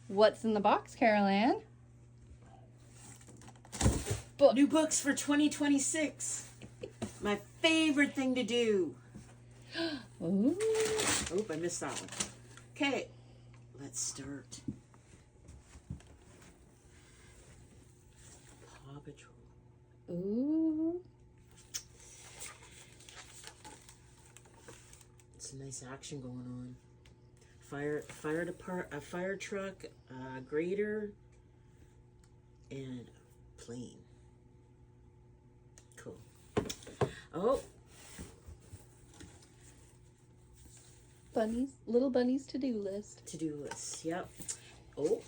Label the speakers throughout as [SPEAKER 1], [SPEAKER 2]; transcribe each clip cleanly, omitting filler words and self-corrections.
[SPEAKER 1] What's in the box, Carolanne?
[SPEAKER 2] New books for 2026. My favorite thing to do.
[SPEAKER 1] Ooh.
[SPEAKER 2] Oh, I missed that one. Okay, let's start. Paw Patrol.
[SPEAKER 1] Ooh.
[SPEAKER 2] It's a nice action going on. A fire truck, a grader, and a plane. Cool. Oh,
[SPEAKER 1] Little bunny's to-do list.
[SPEAKER 2] to-do list. Yep. Oh,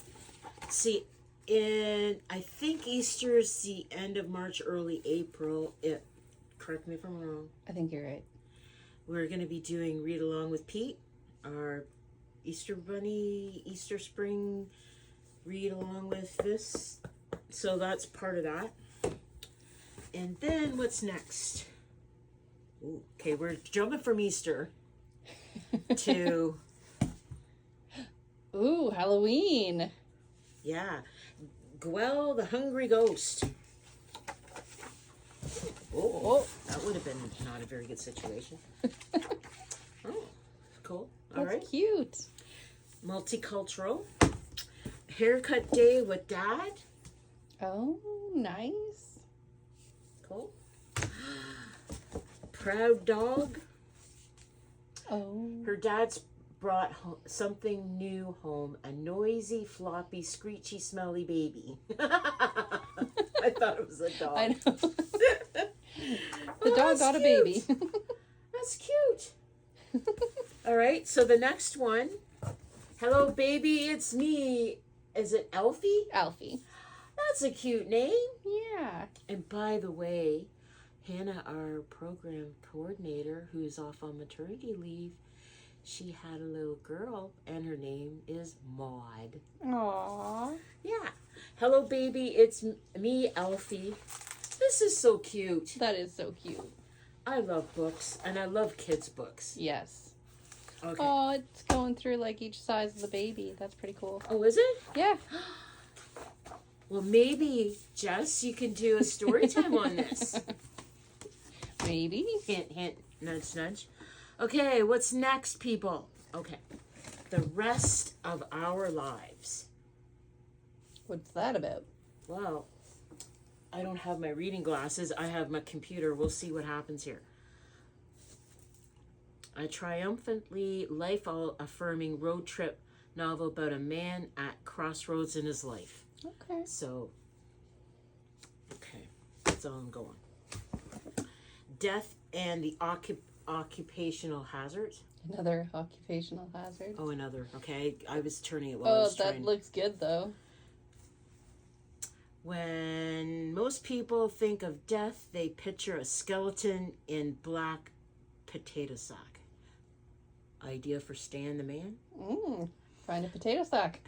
[SPEAKER 2] see, I think Easter's the end of March, early April. Correct me if I'm wrong.
[SPEAKER 1] I think you're right.
[SPEAKER 2] We're going to be doing Read Along with Pete, our Easter Bunny, Easter Spring read along with this. So that's part of that. And then what's next? Ooh, okay, we're jumping from Easter to,
[SPEAKER 1] Ooh, Halloween.
[SPEAKER 2] yeah, Gwell the Hungry Ghost. Oh, that would have been not a very good situation. Oh, cool. All
[SPEAKER 1] That's
[SPEAKER 2] right.
[SPEAKER 1] cute.
[SPEAKER 2] Multicultural. Haircut day with Dad.
[SPEAKER 1] Oh, nice.
[SPEAKER 2] Cool. Proud dog.
[SPEAKER 1] Oh.
[SPEAKER 2] Her dad's brought something new home. A noisy, floppy, screechy, smelly baby. I thought it was a dog.
[SPEAKER 1] I know. The dog got a baby.
[SPEAKER 2] That's cute. All right, so the next one. Hello, baby, it's me. Is it Elfie?
[SPEAKER 1] Alfie.
[SPEAKER 2] That's a cute name.
[SPEAKER 1] Yeah.
[SPEAKER 2] And by the way, Hannah, our program coordinator, who's off on maternity leave, she had a little girl, and her name is Maud.
[SPEAKER 1] Aww.
[SPEAKER 2] Yeah. Hello, baby. It's me, Elfie. This is so cute.
[SPEAKER 1] That is so cute.
[SPEAKER 2] I love books, and I love kids' books.
[SPEAKER 1] Yes.
[SPEAKER 2] Okay.
[SPEAKER 1] Oh, it's going through like each size of the baby. That's pretty cool.
[SPEAKER 2] Oh, is it?
[SPEAKER 1] Yeah.
[SPEAKER 2] Well, maybe, Jess, you can do a story time on this.
[SPEAKER 1] Maybe.
[SPEAKER 2] Hint, hint, nudge, nudge. Okay, what's next, people? Okay. The rest of our lives.
[SPEAKER 1] What's that about?
[SPEAKER 2] Well, I don't have my reading glasses. I have my computer. We'll see what happens here. A triumphantly life-affirming road trip novel about a man at crossroads in his life.
[SPEAKER 1] Okay.
[SPEAKER 2] So, okay, that's all I'm going. Death and the occupational hazard.
[SPEAKER 1] Another occupational hazard.
[SPEAKER 2] Oh, another. Okay, I was turning it while I
[SPEAKER 1] Oh,
[SPEAKER 2] was trying.
[SPEAKER 1] that looks good though.
[SPEAKER 2] When most people think of death, they picture a skeleton in black potato sack. Idea for Stan the man?
[SPEAKER 1] Find a potato sack.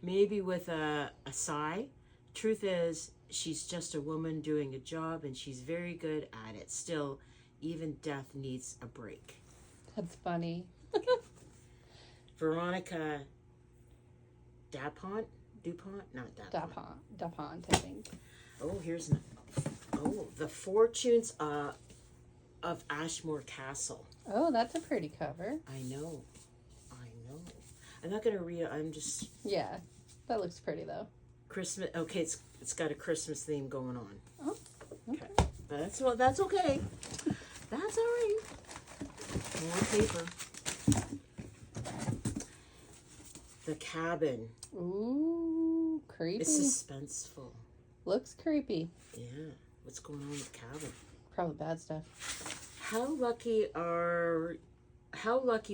[SPEAKER 2] Maybe with a sigh. Truth is, she's just a woman doing a job and she's very good at it. Still, even death needs a break.
[SPEAKER 1] That's funny.
[SPEAKER 2] Veronica DuPont? Not DuPont.
[SPEAKER 1] DuPont, I think.
[SPEAKER 2] Oh, here's The Fortunes of Ashmore Castle.
[SPEAKER 1] Oh, that's a pretty cover.
[SPEAKER 2] I know. I'm not gonna read it. I'm just
[SPEAKER 1] Yeah, that looks pretty though.
[SPEAKER 2] Christmas. Okay, it's got a Christmas theme going on.
[SPEAKER 1] Oh, okay.
[SPEAKER 2] But that's okay. That's all right. More paper. The Cabin.
[SPEAKER 1] Ooh, creepy.
[SPEAKER 2] It's suspenseful.
[SPEAKER 1] Looks creepy.
[SPEAKER 2] Yeah. What's going on with the cabin?
[SPEAKER 1] Probably bad stuff.
[SPEAKER 2] How lucky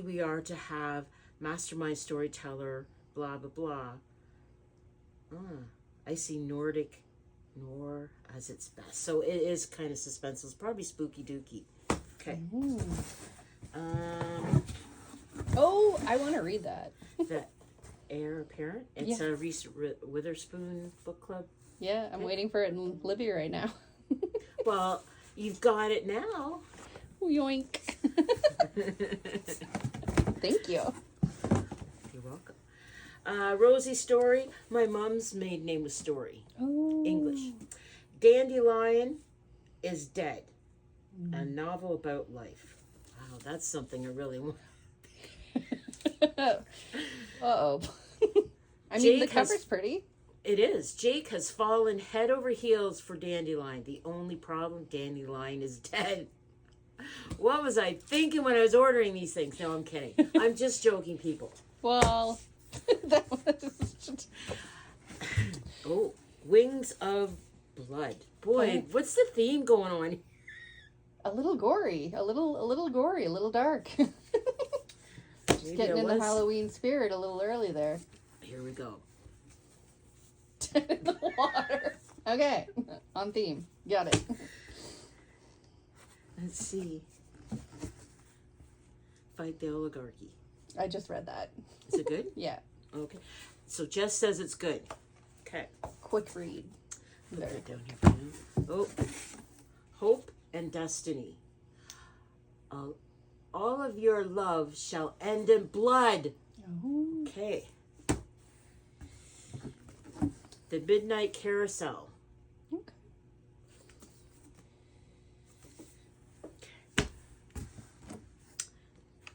[SPEAKER 2] we are to have mastermind storyteller, blah blah blah. I see Nordic noir as its best. So it is kind of suspenseful. It's probably spooky dooky. Okay.
[SPEAKER 1] Oh, I want to read that.
[SPEAKER 2] The Heir Apparent. It's a Reese Witherspoon book club.
[SPEAKER 1] Yeah, I'm waiting for it in Libby right now.
[SPEAKER 2] Well, you've got it now.
[SPEAKER 1] Yoink. Thank you.
[SPEAKER 2] You're welcome. Rosie Story. My mom's maiden name was Story.
[SPEAKER 1] Oh.
[SPEAKER 2] English. Dandelion is Dead. A novel about life. Wow, that's something I really want.
[SPEAKER 1] Uh-oh. I mean,
[SPEAKER 2] Jake
[SPEAKER 1] the cover's pretty.
[SPEAKER 2] It is. Jake has fallen head over heels for Dandelion. The only problem, Dandelion is dead. What was I thinking when I was ordering these things? No, I'm kidding. I'm just joking, people.
[SPEAKER 1] Well, that was...
[SPEAKER 2] Oh, Wings of Blood. Boy, what's the theme going on?
[SPEAKER 1] A little gory. A little gory. A little dark. Just getting in the Halloween spirit a little early there.
[SPEAKER 2] Here we go.
[SPEAKER 1] In the water. Okay. On theme. Got it.
[SPEAKER 2] Let's see. Fight the Oligarchy.
[SPEAKER 1] I just read that.
[SPEAKER 2] Is it good?
[SPEAKER 1] Yeah.
[SPEAKER 2] Okay. So Jess says it's good. Okay.
[SPEAKER 1] Quick read.
[SPEAKER 2] Put that down here for now. Oh. Hope and Destiny. All of your love shall end in blood.
[SPEAKER 1] Oh.
[SPEAKER 2] Okay. The Midnight Carousel.
[SPEAKER 1] Okay.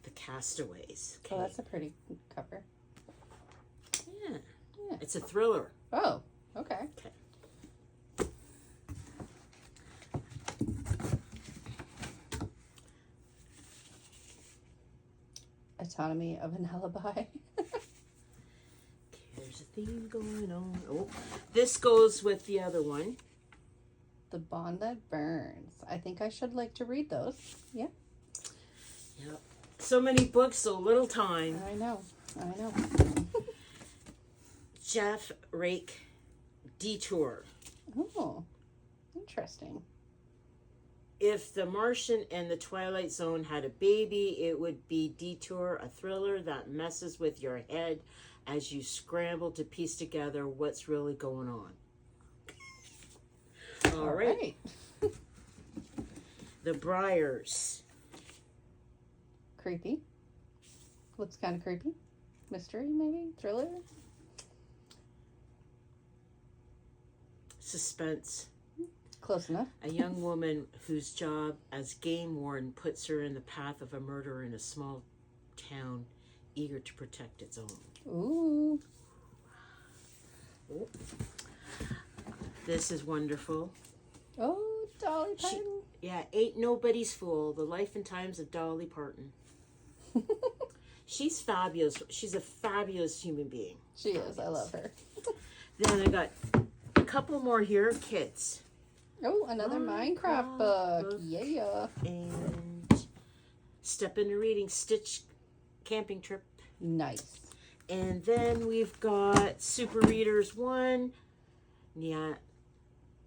[SPEAKER 2] The Castaways. Okay.
[SPEAKER 1] Oh, that's a pretty cover.
[SPEAKER 2] Yeah.
[SPEAKER 1] Yeah.
[SPEAKER 2] It's a thriller.
[SPEAKER 1] Oh, okay.
[SPEAKER 2] Okay.
[SPEAKER 1] Autonomy of an Alibi.
[SPEAKER 2] There's a theme going on. Oh, this goes with the other one.
[SPEAKER 1] The Bond That Burns. I think I should like to read those. Yeah.
[SPEAKER 2] Yep. So many books, so little time.
[SPEAKER 1] I know.
[SPEAKER 2] Jeff Rake, Detour.
[SPEAKER 1] Oh, interesting.
[SPEAKER 2] If The Martian and The Twilight Zone had a baby, it would be Detour, a thriller that messes with your head as you scramble to piece together what's really going on. All right. The Briars.
[SPEAKER 1] Creepy. Looks kind of creepy. Mystery, maybe? Thriller?
[SPEAKER 2] Suspense.
[SPEAKER 1] Close enough.
[SPEAKER 2] A young woman whose job as game warden puts her in the path of a murder in a small town eager to protect its own.
[SPEAKER 1] Ooh.
[SPEAKER 2] Oh. This is wonderful.
[SPEAKER 1] Oh, Dolly Parton.
[SPEAKER 2] Yeah, Ain't Nobody's Fool, The Life and Times of Dolly Parton. She's fabulous. She's a fabulous human being.
[SPEAKER 1] She is. I love her.
[SPEAKER 2] Then I got a couple more here. Kids.
[SPEAKER 1] Oh, another Minecraft book. Yeah.
[SPEAKER 2] And Step Into Reading, Stitch Camping Trip.
[SPEAKER 1] Nice.
[SPEAKER 2] And then we've got Super Readers 1. Yeah.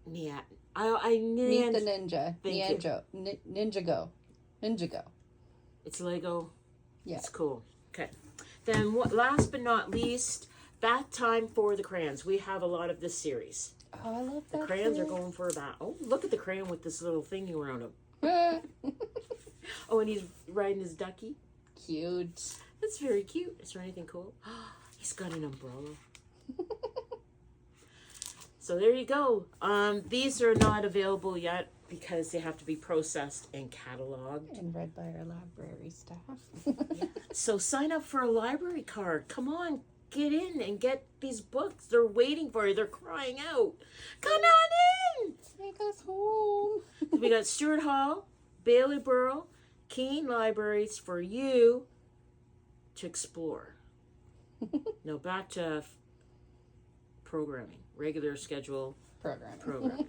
[SPEAKER 2] Meet
[SPEAKER 1] the Ninja.
[SPEAKER 2] Thank you.
[SPEAKER 1] Ninja Go.
[SPEAKER 2] It's Lego.
[SPEAKER 1] Yeah.
[SPEAKER 2] It's cool. Okay. Then last but not least, Bath Time for the Crayons. We have a lot of this series.
[SPEAKER 1] Oh, I love that.
[SPEAKER 2] The crayons are going for a bath. Oh, look at the crayon with this little thingy around him. Oh, and he's riding his ducky.
[SPEAKER 1] Cute.
[SPEAKER 2] That's very cute. Is there anything cool? He's got an umbrella. So there you go. These are not available yet because they have to be processed and cataloged.
[SPEAKER 1] And read by our library staff.
[SPEAKER 2] Yeah. So sign up for a library card. Come on, get in and get these books. They're waiting for you. They're crying out. Come on in.
[SPEAKER 1] Take us home.
[SPEAKER 2] We got Stuart Hall, Bailey Burrow, Keene Libraries for you to explore. Now back to programming, regular schedule
[SPEAKER 1] Programming.